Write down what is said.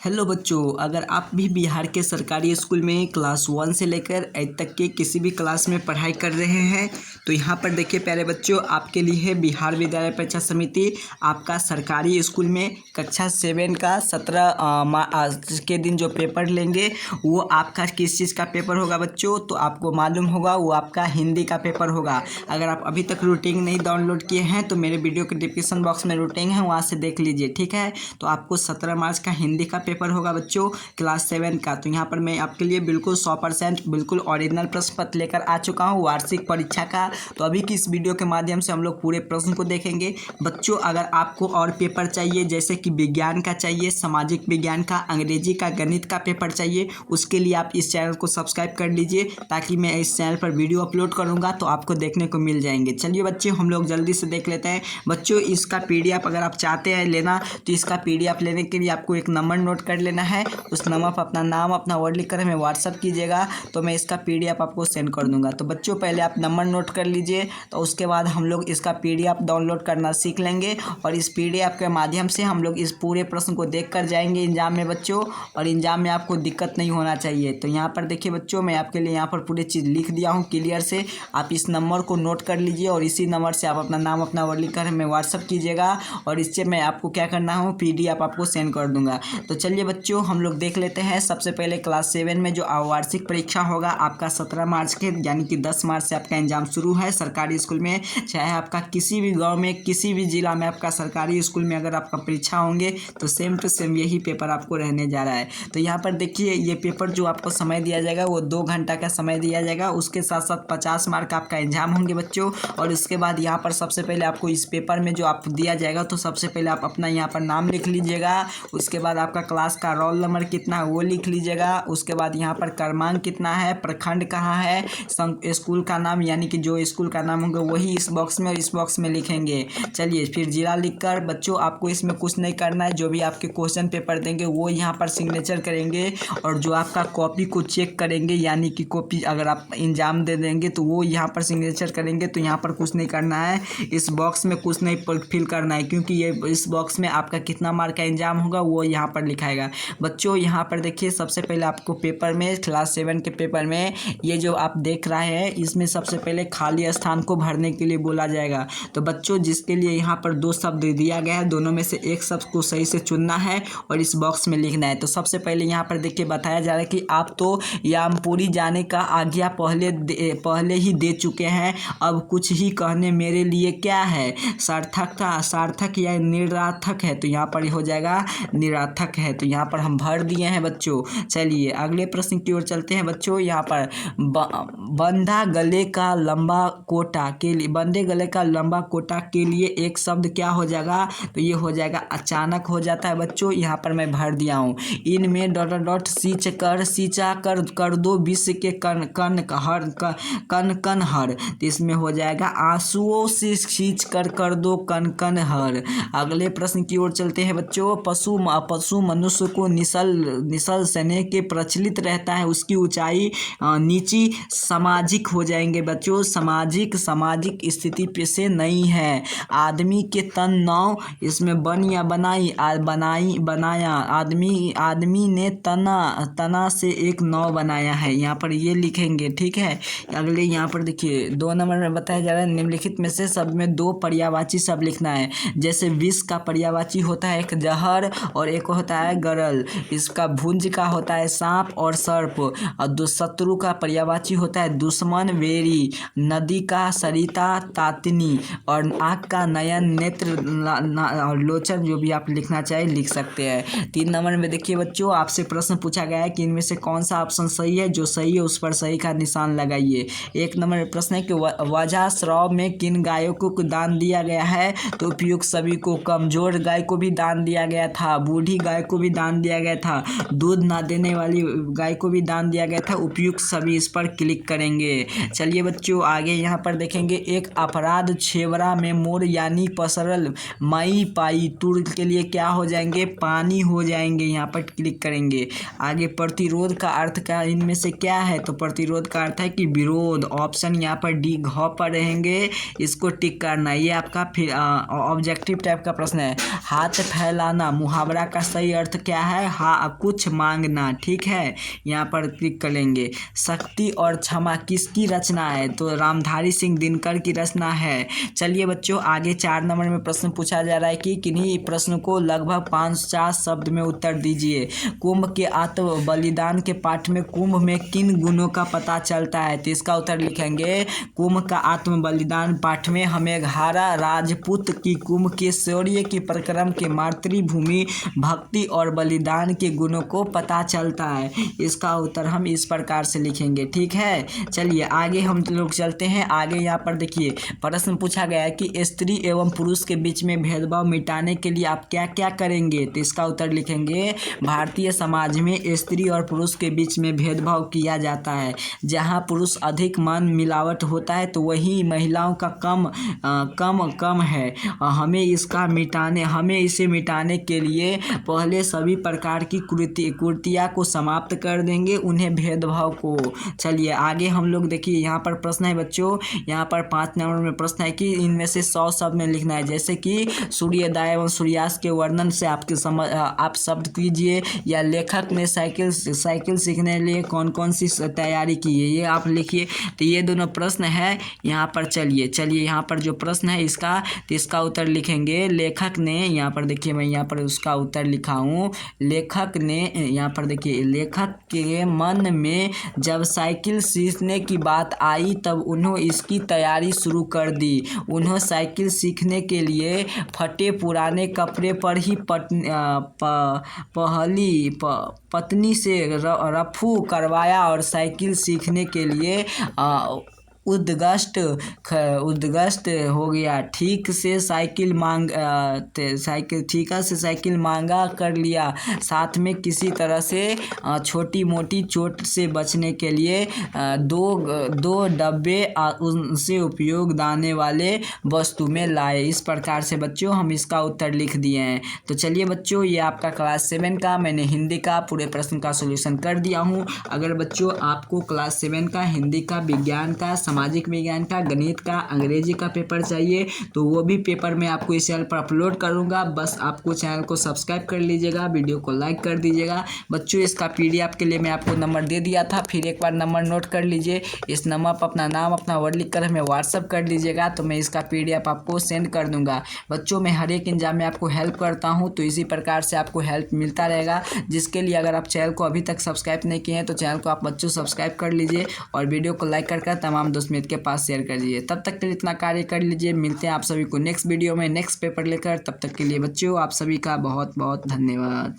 Hello बच्चों, अगर आप भी बिहार के सरकारी स्कूल में क्लास 1 से लेकर 8 तक के किसी भी क्लास में पढ़ाई कर रहे हैं तो यहाँ पर देखिए प्यारे बच्चों, आपके लिए है बिहार विद्यालय परीक्षा समिति। आपका सरकारी स्कूल में कक्षा 7 का 17 के दिन जो पेपर लेंगे वो आपका किस चीज़ का पेपर होगा बच्चों, तो आपको मालूम होगा वो आपका हिंदी का पेपर होगा। अगर आप अभी तक रूटीन नहीं डाउनलोड किए हैं तो मेरे वीडियो के डिस्क्रिप्शन बॉक्स में रूटीन है, वहाँ से देख लीजिए, ठीक है। तो आपको 17 मार्च का हिंदी का पेपर होगा बच्चों क्लास 7 का। तो यहाँ पर मैं आपके लिए बिल्कुल 100% बिल्कुल ओरिजिनल प्रश्न पत्र लेकर आ चुका हूँ वार्षिक परीक्षा का। तो अभी की इस वीडियो के माध्यम से हम लोग पूरे प्रश्न को देखेंगे बच्चों। अगर आपको और पेपर चाहिए जैसे कि विज्ञान का चाहिए, सामाजिक विज्ञान का, अंग्रेजी का, गणित का पेपर चाहिए, उसके लिए आप इस चैनल को सब्सक्राइब कर लीजिए ताकि मैं इस चैनल पर वीडियो अपलोड करूँगा तो आपको देखने को मिल जाएंगे। चलिए बच्चे हम लोग जल्दी से देख लेते हैं बच्चों। इसका PDF अगर आप चाहते हैं लेना तो इसका PDF लेने के लिए आपको एक नंबर नोट कर लेना है। उस नंबर पर अपना नाम अपना वर्ड लिख कर हमें व्हाट्सअप कीजिएगा तो मैं इसका PDF आपको सेंड कर दूंगा। तो बच्चों पहले आप नंबर नोट कर लीजिए, तो उसके बाद हम लोग इसका PDF डाउनलोड करना सीख लेंगे और इस PDF के माध्यम से हम लोग इस पूरे प्रश्न को देख कर जाएंगे एग्जाम में बच्चों, और एग्जाम में आपको दिक्कत नहीं होना चाहिए। तो यहाँ पर देखिए बच्चों, मैं आपके लिए यहाँ पर पूरी चीज़ लिख दिया हूँ क्लियर से। आप इस नंबर को नोट कर लीजिए और इसी नंबर से आप अपना नाम अपना वर्ड लिख कर हमें व्हाट्सअप कीजिएगा और इससे मैं आपको क्या करना है PDF आपको सेंड कर दूंगा। तो चलिए बच्चों हम लोग देख लेते हैं। सबसे पहले क्लास 7 में जो वार्षिक परीक्षा होगा आपका 17 मार्च के, यानी कि 10 मार्च से आपका एग्जाम शुरू है सरकारी स्कूल में। चाहे आपका किसी भी गांव में किसी भी जिला में आपका सरकारी स्कूल में अगर आपका परीक्षा होंगे तो सेम टू सेम यही पेपर आपको रहने जा रहा है। तो यहाँ पर देखिए ये पेपर जो आपको समय दिया जाएगा वो 2 घंटा का समय दिया जाएगा। उसके साथ साथ 50 मार्क आपका एग्जाम होंगे बच्चों। और उसके बाद यहाँ पर सबसे पहले आपको इस पेपर में जो आपको दिया जाएगा तो सबसे पहले आप अपना यहाँ पर नाम लिख लीजिएगा। उसके बाद आपका क्लास का रोल नंबर कितना है वो लिख लीजिएगा। उसके बाद यहाँ पर क्रमांक कितना है, प्रखंड कहाँ है, स्कूल का नाम यानी कि जो स्कूल का नाम होगा वही इस बॉक्स में और इस बॉक्स में लिखेंगे। चलिए फिर जिला लिखकर बच्चों आपको इसमें कुछ नहीं करना है, जो भी आपके क्वेश्चन पेपर देंगे वो यहाँ पर सिग्नेचर करेंगे और जो आपका कॉपी को चेक करेंगे यानी कि कॉपी अगर आप एग्जाम दे देंगे तो वो यहाँ पर सिग्नेचर करेंगे। तो यहाँ पर कुछ नहीं करना है, इस बॉक्स में कुछ नहीं फिल करना है क्योंकि ये इस बॉक्स में आपका कितना मार्क का एग्जाम होगा वो यहाँ पर लिखाएगा बच्चों। यहाँ पर देखिए सबसे पहले आपको पेपर में क्लास 7 के पेपर में ये जो आप देख रहे हैं इसमें सबसे पहले खाली स्थान को भरने के लिए बोला जाएगा। तो बच्चों जिसके लिए यहाँ पर 2 शब्द दिया गया है, दोनों में से एक शब्द को सही से चुनना है और इस बॉक्स में लिखना है। तो सबसे पहले यहाँ पर देखिए बताया जा रहा है कि आप तो यामपुरी जाने का आज्ञा पहले ही दे चुके हैं, अब कुछ ही कहने मेरे लिए क्या है, सार्थक या निरार्थक है। तो यहाँ पर हो जाएगा निरार्थक है। तो यहाँ पर हम भर दिए हैं बच्चों। चलिए अगले प्रश्न की ओर चलते हैं बच्चों। यहाँ पर बंधा गले का लंबा कोटा के लिए, बंधे गले का लंबा कोटा के लिए एक शब्द क्या हो जाएगा, तो ये हो जाएगा अचानक हो जाता है बच्चों। यहाँ पर मैं भर दिया हूँ। इनमें डॉट सींचा कर दो विश्व के कन हर। तो इसमें हो जाएगा आंसुओं से खींच कर दो कन हर। अगले प्रश्न की ओर चलते हैं बच्चों। पशु मनुष्य को निसल स्नेह के प्रचलित रहता है, उसकी ऊंचाई नीची सामाजिक हो जाएंगे बच्चों। सामाजिक स्थिति पे से नहीं है। आदमी के तन नाव, इसमें बन या बनाया आदमी ने तना से एक नाव बनाया है, यहाँ पर ये लिखेंगे, ठीक है। अगले यहाँ पर देखिए 2 नंबर में बताया जा रहा है निम्नलिखित में से सब में 2 पर्यायवाची शब्द लिखना है। जैसे विष का पर्यायवाची होता है एक जहर और एक होता है गरल। इसका भुंज का होता है सांप और सर्प। और शत्रु का पर्यायवाची होता है दुश्मन वेरी। नदी का सरिता तातनी और आँख का नयन नेत्र और लोचन, जो भी आप लिखना चाहे लिख सकते हैं। 3 नंबर में देखिए बच्चों आपसे प्रश्न पूछा गया है कि इनमें से कौन सा ऑप्शन सही है, जो सही है उस पर सही का निशान लगाइए। 1 नंबर में प्रश्न है कि वज्राश्रव में किन गायों को दान दिया गया है, तो उपयुक्त सभी को। कमजोर गाय को भी दान दिया गया था, बूढ़ी गाय को भी दान दिया गया था, दूध ना देने वाली गाय को भी दान दिया गया था, उपयुक्त सभी, इस पर क्लिक करेंगे। चलिए बच्चों आगे यहाँ पर देखेंगे। एक अपराध छेवरा में मोर यानी पसरल मई पाई तुर के लिए क्या हो जाएंगे, पानी हो जाएंगे, यहाँ पर क्लिक करेंगे। आगे प्रतिरोध का अर्थ का इनमें से क्या है, तो प्रतिरोध का अर्थ है कि विरोध। ऑप्शन यहाँ पर डी घ पर रहेंगे, इसको टिक करना। ये आपका फिर ऑब्जेक्टिव टाइप का प्रश्न है। हाथ फैलाना मुहावरा का सही अर्थ अर्थ क्या है? हाँ, कुछ मांगना। ठीक है, यहाँ पर क्लिक कर लेंगे। शक्ति और क्षमा किसकी रचना है? तो रामधारी सिंह दिनकर की रचना है। चलिए बच्चों, आगे 4 नंबर में प्रश्न पूछा जा रहा है कि किन्हीं प्रश्न को लगभग 50 शब्द में उत्तर दीजिए। कुंभ के आत्म बलिदान के पाठ में कुंभ में किन गुणों का पता चलता है? तो इसका उत्तर लिखेंगे, कुंभ का आत्म बलिदान पाठ में हमें घारा राजपूत की कुंभ के शौर्य की पराक्रम के मातृभूमि भक्ति और बलिदान के गुणों को पता चलता है। इसका उत्तर हम इस प्रकार से लिखेंगे। ठीक है, चलिए आगे हम लोग चलते हैं। आगे यहाँ पर देखिए प्रश्न पूछा गया है कि स्त्री एवं पुरुष के बीच में भेदभाव मिटाने के लिए आप क्या क्या करेंगे? तो इसका उत्तर लिखेंगे, भारतीय समाज में स्त्री और पुरुष के बीच में भेदभाव किया जाता है। जहाँ पुरुष अधिक मन मिलावट होता है तो वही महिलाओं का कम है। हमें इसे मिटाने के लिए पहले सभी प्रकार की कुरीतियाँ को समाप्त कर देंगे, उन्हें भेदभाव को। चलिए आगे हम लोग देखिए, यहाँ पर प्रश्न है बच्चों, यहाँ पर 5 नंबर में प्रश्न है कि इनमें से 100 शब्द में लिखना है। जैसे कि सूर्योदय एवं सूर्यास्त के वर्णन से आप शब्द कीजिए, या लेखक ने साइकिल सीखने के लिए कौन कौन सी तैयारी की है, ये आप लिखिए। तो ये दोनों प्रश्न है यहाँ पर। चलिए यहाँ पर जो प्रश्न है इसका उत्तर लिखेंगे। लेखक ने, यहाँ पर देखिए मैं यहाँ पर उसका उत्तर लिखा हूँ। लेखक ने, यहाँ पर देखिए, लेखक के मन में जब साइकिल सीखने की बात आई तब उन्होंने इसकी तैयारी शुरू कर दी। उन्होंने साइकिल सीखने के लिए फटे पुराने कपड़े पर ही पत्नी से रफू करवाया और साइकिल सीखने के लिए उद्गष्ट हो गया। ठीक से साइकिल मांगा कर लिया। साथ में किसी तरह से छोटी मोटी चोट से बचने के लिए दो डब्बे उनसे उपयोग आने वाले वस्तु में लाए। इस प्रकार से बच्चों हम इसका उत्तर लिख दिए हैं। तो चलिए बच्चों, ये आपका क्लास 7 का मैंने हिंदी का पूरे प्रश्न का सॉल्यूशन कर दिया हूँ। अगर बच्चों आपको क्लास 7 का हिंदी का, विज्ञान का, सामाजिक विज्ञान का, गणित का, अंग्रेजी का पेपर चाहिए तो वो भी पेपर मैं आपको इस चैनल पर अपलोड करूंगा। बस आपको चैनल को सब्सक्राइब कर लीजिएगा, वीडियो को लाइक कर दीजिएगा। बच्चों इसका PDF के लिए मैं आपको नंबर दे दिया था, फिर एक बार नंबर नोट कर लीजिए। इस नंबर पर अपना नाम, अपना वर्ड लिख कर हमें व्हाट्सअप कर दीजिएगा, तो मैं इसका PDF आपको सेंड कर दूंगा। बच्चों मैं हर एक एग्जाम में आपको हेल्प करता हूँ, तो इसी प्रकार से आपको हेल्प मिलता रहेगा। जिसके लिए अगर आप चैनल को अभी तक सब्सक्राइब नहीं किए हैं तो चैनल को आप बच्चों सब्सक्राइब कर लीजिए और वीडियो को लाइक कर तमाम दोस्त मित्र के पास शेयर कर दीजिए। तब तक के लिए इतना कार्य कर लीजिए। मिलते हैं आप सभी को नेक्स्ट वीडियो में नेक्स्ट पेपर लेकर। तब तक के लिए बच्चों आप सभी का बहुत बहुत धन्यवाद।